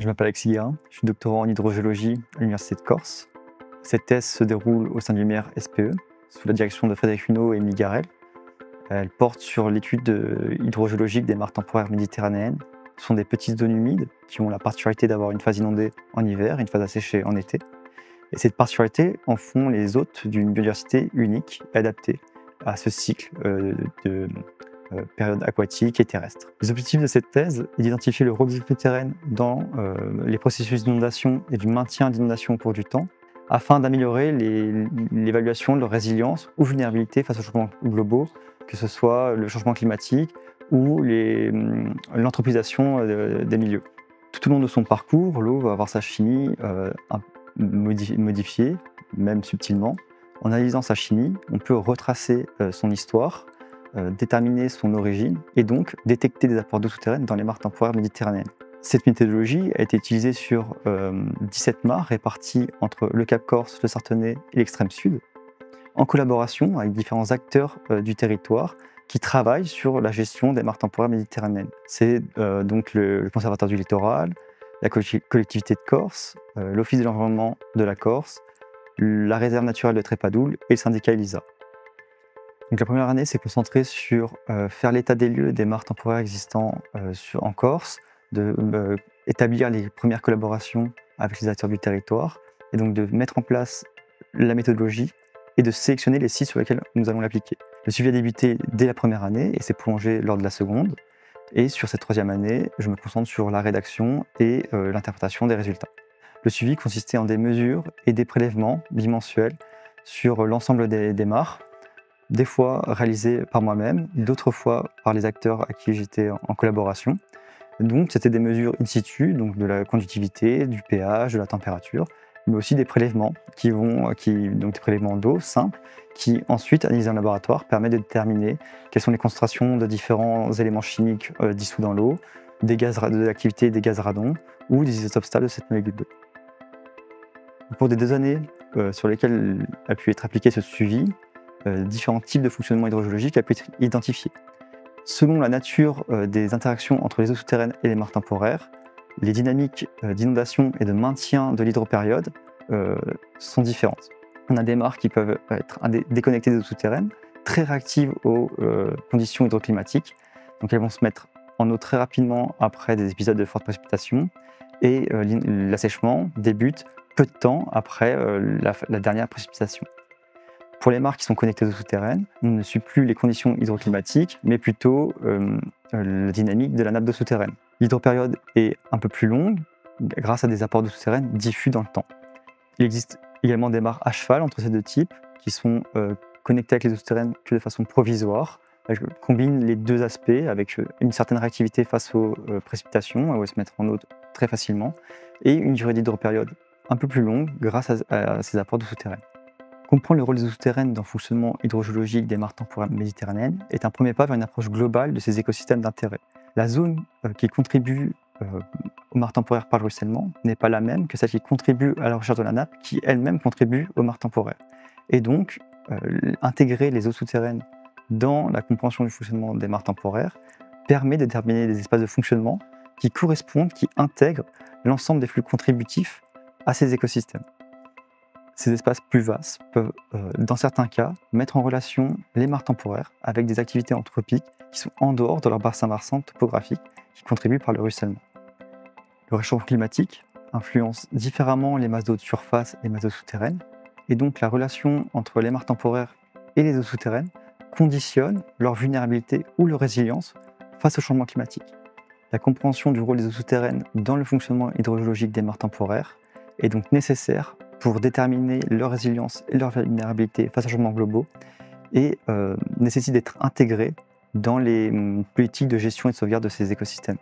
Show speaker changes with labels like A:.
A: m'appelle Alexis Guérin, je suis doctorant en hydrogéologie à l'Université de Corse. Cette thèse se déroule au sein du MIR SPE, sous la direction de Frédéric Huneau et Émilie Garel. Elle porte sur l'étude hydrogéologique des mares temporaires méditerranéennes. Ce sont des petites zones humides qui ont la particularité d'avoir une phase inondée en hiver et une phase asséchée en été. Et cette particularité en font les hôtes d'une biodiversité unique et adaptée à ce cycle de période aquatique et terrestre. Les objectifs de cette thèse est d'identifier le rôle des eaux souterraines dans les processus d'inondation et du maintien d'inondation au cours du temps, afin d'améliorer l'évaluation de leur résilience ou vulnérabilité face aux changements globaux, que ce soit le changement climatique ou l'anthropisation des milieux. Tout au long de son parcours, l'eau va avoir sa chimie modifiée, même subtilement. En analysant sa chimie, on peut retracer son histoire, déterminer son origine et donc détecter des apports d'eau souterraine dans les mares temporaires méditerranéennes. Cette méthodologie a été utilisée sur 17 mares réparties entre le Cap Corse, le Sarthenay et l'extrême sud, en collaboration avec différents acteurs du territoire qui travaillent sur la gestion des mares temporaires méditerranéennes. C'est donc le Conservatoire du littoral, la collectivité de Corse, l'Office de l'environnement de la Corse, la réserve naturelle de Trépadoule et le syndicat ELISA. Donc la première année s'est concentrée sur faire l'état des lieux des mares temporaires existants en Corse, établir les premières collaborations avec les acteurs du territoire et donc de mettre en place la méthodologie et de sélectionner les sites sur lesquels nous allons l'appliquer. Le suivi a débuté dès la première année et s'est prolongé lors de la seconde. Et sur cette troisième année, je me concentre sur la rédaction et l'interprétation des résultats. Le suivi consistait en des mesures et des prélèvements bimensuels sur l'ensemble des mares, des fois réalisés par moi-même, d'autres fois par les acteurs à qui j'étais en collaboration. Donc c'était des mesures in situ, donc de la conductivité, du pH, de la température, mais aussi des prélèvements donc des prélèvements d'eau simples, qui ensuite, analysés en laboratoire, permettent de déterminer quelles sont les concentrations de différents éléments chimiques dissous dans l'eau, de l'activité des gaz radon ou des isotopes stables de cette molécule d'eau. Au cours des 2 années sur lesquelles a pu être appliqué ce suivi, différents types de fonctionnement hydrogéologique a pu être identifié. Selon la nature des interactions entre les eaux souterraines et les mares temporaires, les dynamiques d'inondation et de maintien de l'hydropériode sont différentes. On a des mares qui peuvent être déconnectées des eaux souterraines, très réactives aux conditions hydroclimatiques, donc elles vont se mettre en eau très rapidement après des épisodes de fortes précipitations, et l'assèchement débute peu de temps après la dernière précipitation. Pour les mares qui sont connectées aux eaux souterraines, on ne suit plus les conditions hydroclimatiques, mais plutôt la dynamique de la nappe d'eau souterraine. L'hydropériode est un peu plus longue, grâce à des apports d'eau souterraine diffus dans le temps. Il existe également des mares à cheval entre ces deux types, qui sont connectées avec les eaux souterraines que de façon provisoire. Elles combinent les deux aspects avec une certaine réactivité face aux précipitations, elles vont se mettre en eau très facilement, et une durée d'hydropériode un peu plus longue grâce à ces apports d'eau souterraine. Comprendre le rôle des eaux souterraines dans le fonctionnement hydrogéologique des mares temporaires méditerranéennes est un premier pas vers une approche globale de ces écosystèmes d'intérêt. La zone qui contribue aux mares temporaires par le ruissellement n'est pas la même que celle qui contribue à la recherche de la nappe, qui elle-même contribue aux mares temporaires. Et donc, intégrer les eaux souterraines dans la compréhension du fonctionnement des mares temporaires permet de déterminer des espaces de fonctionnement qui correspondent, qui intègrent l'ensemble des flux contributifs à ces écosystèmes. Ces espaces plus vastes peuvent, dans certains cas, mettre en relation les mares temporaires avec des activités anthropiques qui sont en dehors de leur bassin topographique, qui contribuent par le ruissellement. Le réchauffement climatique influence différemment les masses d'eau de surface et les masses d'eau souterraines, et donc la relation entre les mares temporaires et les eaux souterraines conditionne leur vulnérabilité ou leur résilience face au changement climatique. La compréhension du rôle des eaux souterraines dans le fonctionnement hydrogéologique des mares temporaires est donc nécessaire pour déterminer leur résilience et leur vulnérabilité face aux changements globaux et nécessite d'être intégré dans les politiques de gestion et de sauvegarde de ces écosystèmes.